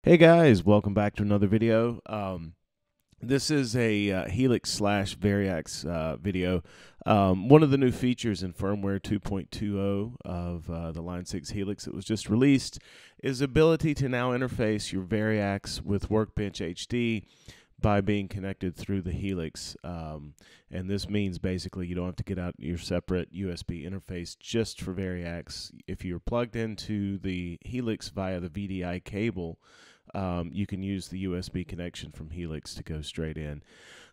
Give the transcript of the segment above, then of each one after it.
Hey guys, welcome back to another video. This is a Helix slash Variax video. One of the new features in firmware 2.20 of the Line 6 Helix that was just released is the ability to now interface your Variax with Workbench HD by being connected through the Helix. And this means basically you don't have to get out your separate USB interface just for Variax. If you're plugged into the Helix via the VDI cable, you can use the USB connection from Helix to go straight in.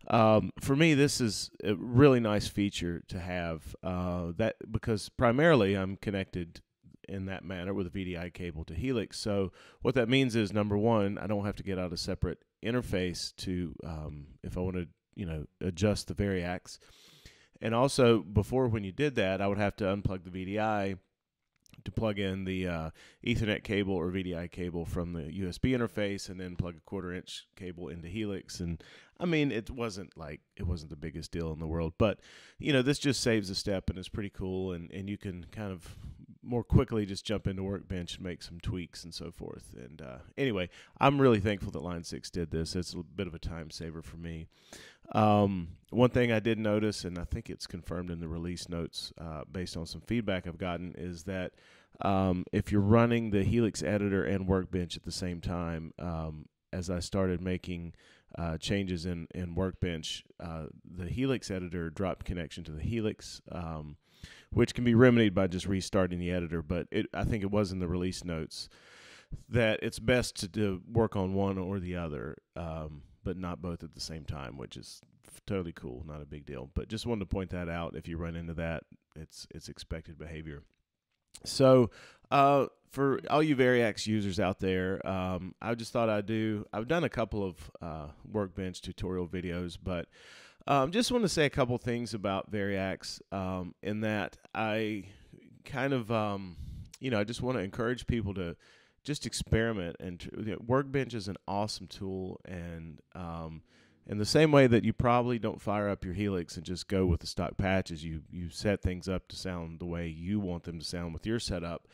For me, this is a really nice feature to have because primarily I'm connected in that manner with a VDI cable to Helix. So what that means is, number one, I don't have to get out a separate interface to if I want to adjust the Variax. And also, before, when you did that, I would have to unplug the VDI to plug in the Ethernet cable or VDI cable from the USB interface, and then plug a 1/4-inch cable into Helix. And I mean, it wasn't the biggest deal in the world, but this just saves a step and is pretty cool. And you can kind of more quickly just jump into Workbench and make some tweaks and so forth. And anyway, I'm really thankful that Line 6 did this. It's a bit of a time saver for me. One thing I did notice, and I think it's confirmed in the release notes based on some feedback I've gotten, is that if you're running the Helix editor and Workbench at the same time, as I started making changes in Workbench, the Helix editor dropped connection to the Helix, which can be remedied by just restarting the editor. But I think it was in the release notes that it's best to work on one or the other, but not both at the same time, which is totally cool, not a big deal. But just wanted to point that out. If you run into that, it's expected behavior. So for all you Variax users out there, I just thought I've done a couple of Workbench tutorial videos, but just want to say a couple things about Variax, in that I kind of, I just want to encourage people to just experiment. And Workbench is an awesome tool, and in the same way that you probably don't fire up your Helix and just go with the stock patches, you set things up to sound the way you want them to sound with your setup.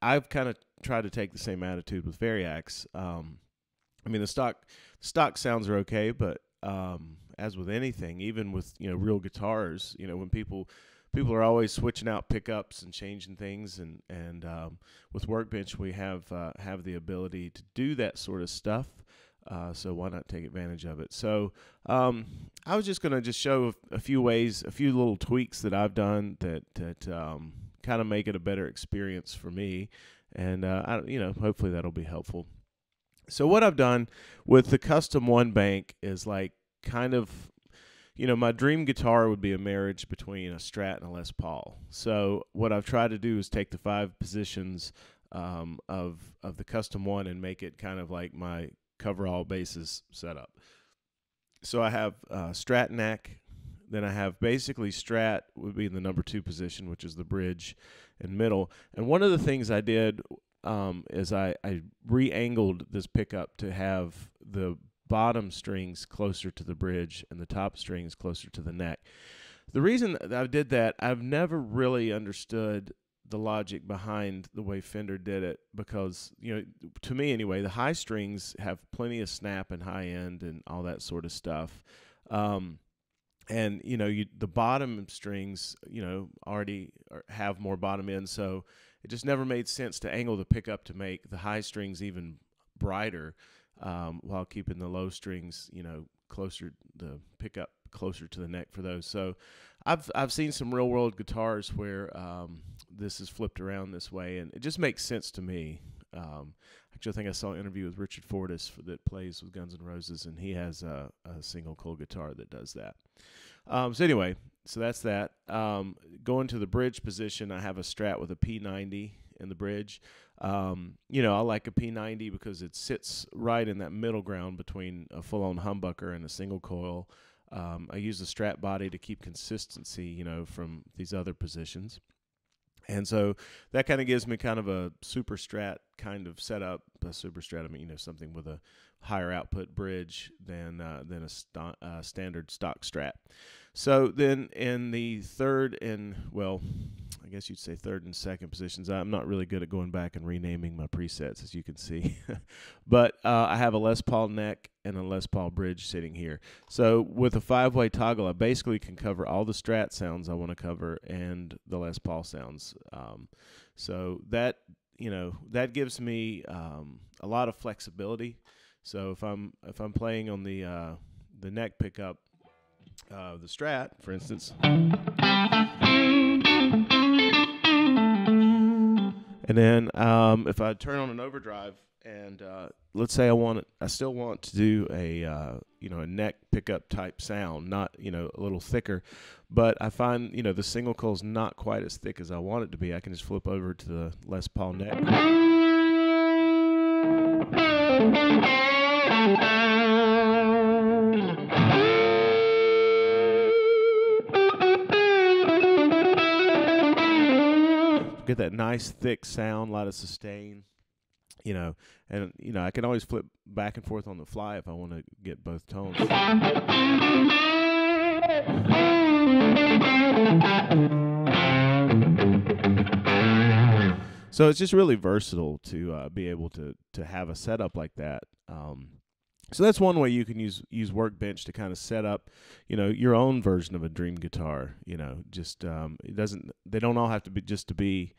I've kind of tried to take the same attitude with Variax. I mean, the stock sounds are okay, but as with anything, even with real guitars, when people are always switching out pickups and changing things, and with Workbench we have the ability to do that sort of stuff. So why not take advantage of it? So I was just going to show a few ways, a few little tweaks that I've done that kind of make it a better experience for me, and hopefully that'll be helpful. So what I've done with the Custom One bank is kind of, my dream guitar would be a marriage between a Strat and a Les Paul. So what I've tried to do is take the 5 positions of the Custom One and make it kind of like my coverall bases setup. So I have Strat neck, then I have basically Strat would be in the number 2 position, which is the bridge and middle. And one of the things I did is I re-angled this pickup to have the bottom strings closer to the bridge and the top strings closer to the neck. The reason that I did that, I've never really understood the logic behind the way Fender did it, because to me anyway, the high strings have plenty of snap and high end and all that sort of stuff, and the bottom strings already have more bottom end, so it just never made sense to angle the pickup to make the high strings even brighter, while keeping the low strings the pickup closer to the neck for those. So I've seen some real world guitars where this is flipped around this way, and it just makes sense to me. Actually, I think I saw an interview with Richard Fortus that plays with Guns N' Roses, and he has a single coil guitar that does that. So anyway, so that's that. Going to the bridge position, I have a Strat with a P90 in the bridge. I like a P90 because it sits right in that middle ground between a full-on humbucker and a single coil. I use the Strat body to keep consistency, from these other positions. And so that kind of gives me kind of a super Strat kind of setup, a Super Strat, I mean, something with a higher output bridge than a standard stock Strat. So then in the third and, well, I guess you'd say third and second positions, I'm not really good at going back and renaming my presets, as you can see. But I have a Les Paul neck and a Les Paul bridge sitting here. So with a 5-way toggle, I basically can cover all the Strat sounds I want to cover and the Les Paul sounds. So that, that gives me a lot of flexibility. So if I'm playing on the neck pickup, the Strat, for instance, and then if I turn on an overdrive and let's say I still want to do a a neck pickup type sound, not a little thicker, but I find the single coil's not quite as thick as I want it to be. I can just flip over to the Les Paul neck. Get that nice thick sound, a lot of sustain, and I can always flip back and forth on the fly if I want to get both tones. So it's just really versatile to be able to have a setup like that. So that's one way you can use Workbench to kind of set up, your own version of a dream guitar. Just they don't all have to be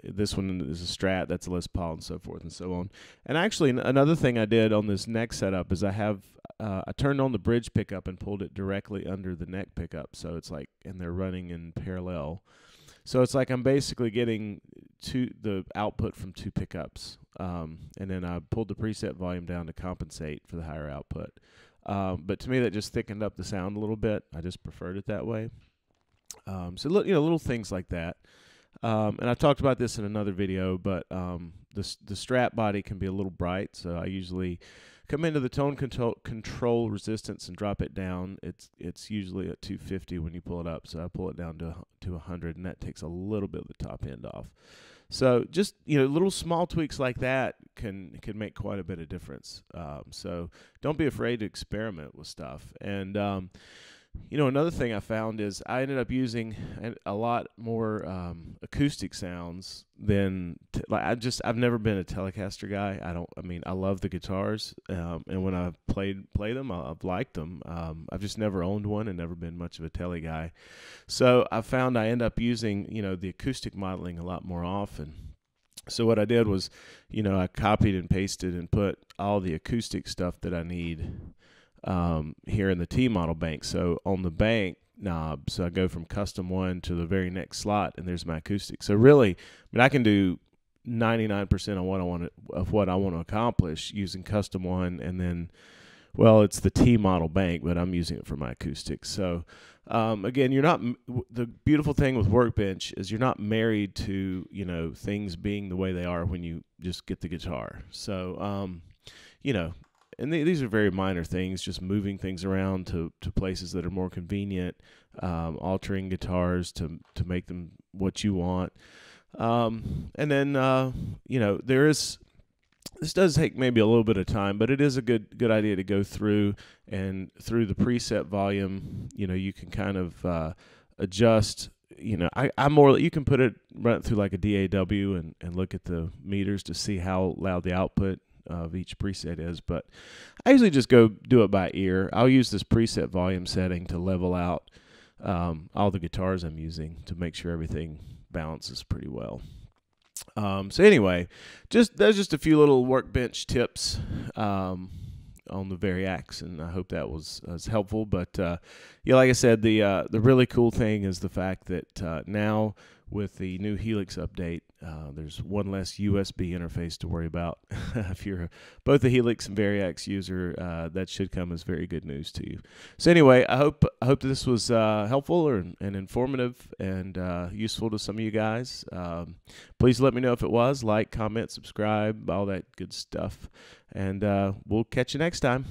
this one is a Strat, that's a Les Paul, and so forth and so on. And actually, another thing I did on this neck setup is I turned on the bridge pickup and pulled it directly under the neck pickup, so it's like, and they're running in parallel. So it's like I'm basically getting the output from two pickups, and then I pulled the preset volume down to compensate for the higher output. But to me, that just thickened up the sound a little bit. I just preferred it that way. So little things like that. And I talked about this in another video, but the Strat body can be a little bright, so I usually come into the tone control resistance and drop it down. It's usually at 250 when you pull it up, so I pull it down to 100, and that takes a little bit of the top end off. So just little small tweaks like that can make quite a bit of difference. So don't be afraid to experiment with stuff. And another thing I found is I ended up using a lot more acoustic sounds than I've never been a Telecaster guy. I love the guitars, and when I've played them, I've liked them. I've just never owned one and never been much of a Tele guy. So I found I end up using the acoustic modeling a lot more often. So what I did was, I copied and pasted and put all the acoustic stuff that I need here in the T model bank. So on the bank knob, so I go from custom 1 to the very next slot, and there's my acoustic. So really, I can do 99% of what I want to accomplish using custom 1, and then, well, it's the T model bank, but I'm using it for my acoustics. So again, the beautiful thing with Workbench is you're not married to things being the way they are when you just get the guitar. So and these are very minor things, just moving things around to places that are more convenient, altering guitars to make them what you want. And then, this does take maybe a little bit of time, but it is a good idea to go through, and through the preset volume, you can kind of adjust. You can run it through like a DAW and look at the meters to see how loud the output of each preset is, but I usually just go do it by ear. I'll use this preset volume setting to level out all the guitars I'm using to make sure everything balances pretty well. So anyway, there's just a few little Workbench tips on the Variax, and I hope that was helpful. But like I said, the really cool thing is the fact that now with the new Helix update, there's one less USB interface to worry about. If you're both a Helix and Variax user, that should come as very good news to you. So anyway, I hope this was helpful and informative and useful to some of you guys. Please let me know if it was. Like, comment, subscribe, all that good stuff. And we'll catch you next time.